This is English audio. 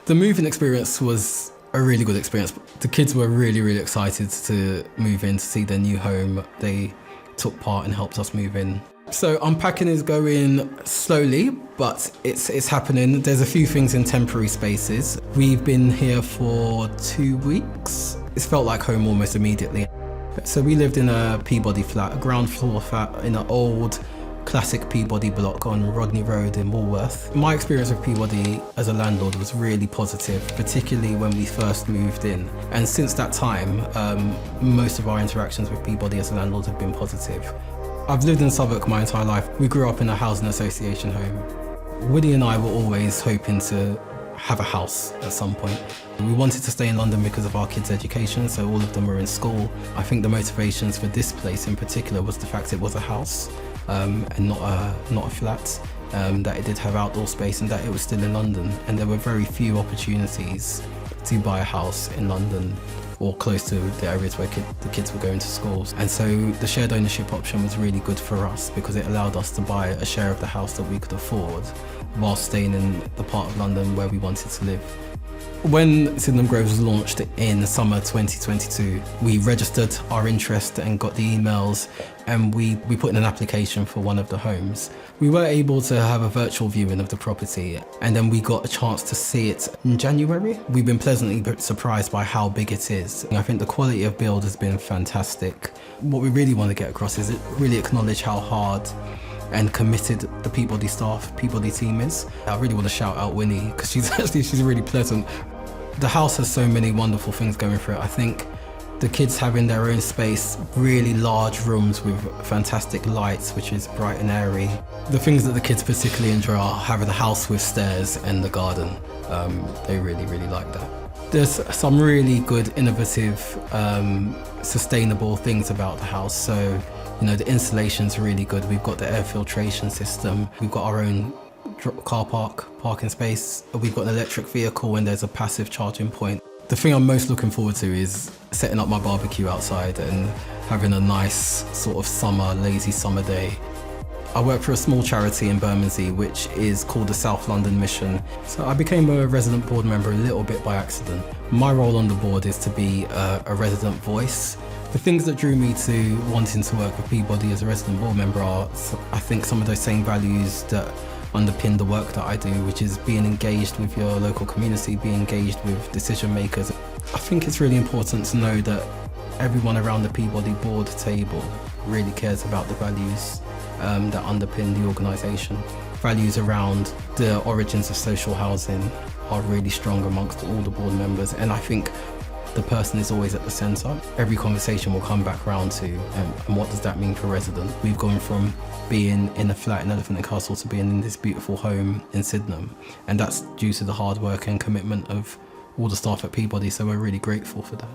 The moving experience was a really good experience. The kids were really excited to move in, to see their new home. They took part and helped us move in. So unpacking is going slowly, but it's happening. There's a few things in temporary spaces. We've been here for 2 weeks. It's felt like home almost immediately. So we lived in a Peabody flat, a ground floor flat in an old classic Peabody block on Rodney Road in Woolworth. My experience with Peabody as a landlord was really positive, particularly when we first moved in. And since that time, most of our interactions with Peabody as a landlord have been positive. I've lived in Southwark my entire life. We grew up in a housing association home. Woody and I were always hoping to have a house at some point. We wanted to stay in London because of our kids' education, so all of them were in school. I think the motivations for this place in particular was the fact it was a house and not a flat, that it did have outdoor space and that it was still in London. And there were very few opportunities to buy a house in London or close to the areas where the kids were going to schools. And so the shared ownership option was really good for us because it allowed us to buy a share of the house that we could afford while staying in the part of London where we wanted to live. When Sydenham Groves was launched in summer 2022, we registered our interest and got the emails, and we put in an application for one of the homes. We were able to have a virtual viewing of the property, and then we got a chance to see it in January. We've been pleasantly surprised by how big it is. I think the quality of build has been fantastic. What we really want to get across is really acknowledge how hard and committed the Peabody staff, Peabody team is. I really want to shout out Winnie because she's really pleasant. The house has so many wonderful things going for it. I think the kids having their own space, really large rooms with fantastic lights, which is bright and airy. The things that the kids particularly enjoy are having a house with stairs and the garden. They really like that. There's some really good, innovative, sustainable things about the house. So, the insulation's really good. We've got the air filtration system. We've got our own car parking space. We've got an electric vehicle and there's a passive charging point. The thing I'm most looking forward to is setting up my barbecue outside and having a nice sort of lazy summer day. I work for a small charity in Bermondsey which is called the South London Mission. So I became a resident board member a little bit by accident. My role on the board is to be a resident voice. The things that drew me to wanting to work with Peabody as a resident board member are, I think, some of those same values that underpin the work that I do, which is being engaged with your local community, being engaged with decision makers. I think it's really important to know that everyone around the Peabody board table really cares about the values that underpin the organisation. Values around the origins of social housing are really strong amongst all the board members, and I think the person is always at the centre. Every conversation will come back round to, and what does that mean for residents? We've gone from being in a flat in Elephant and Castle to being in this beautiful home in Sydenham. And that's due to the hard work and commitment of all the staff at Peabody, so we're really grateful for that.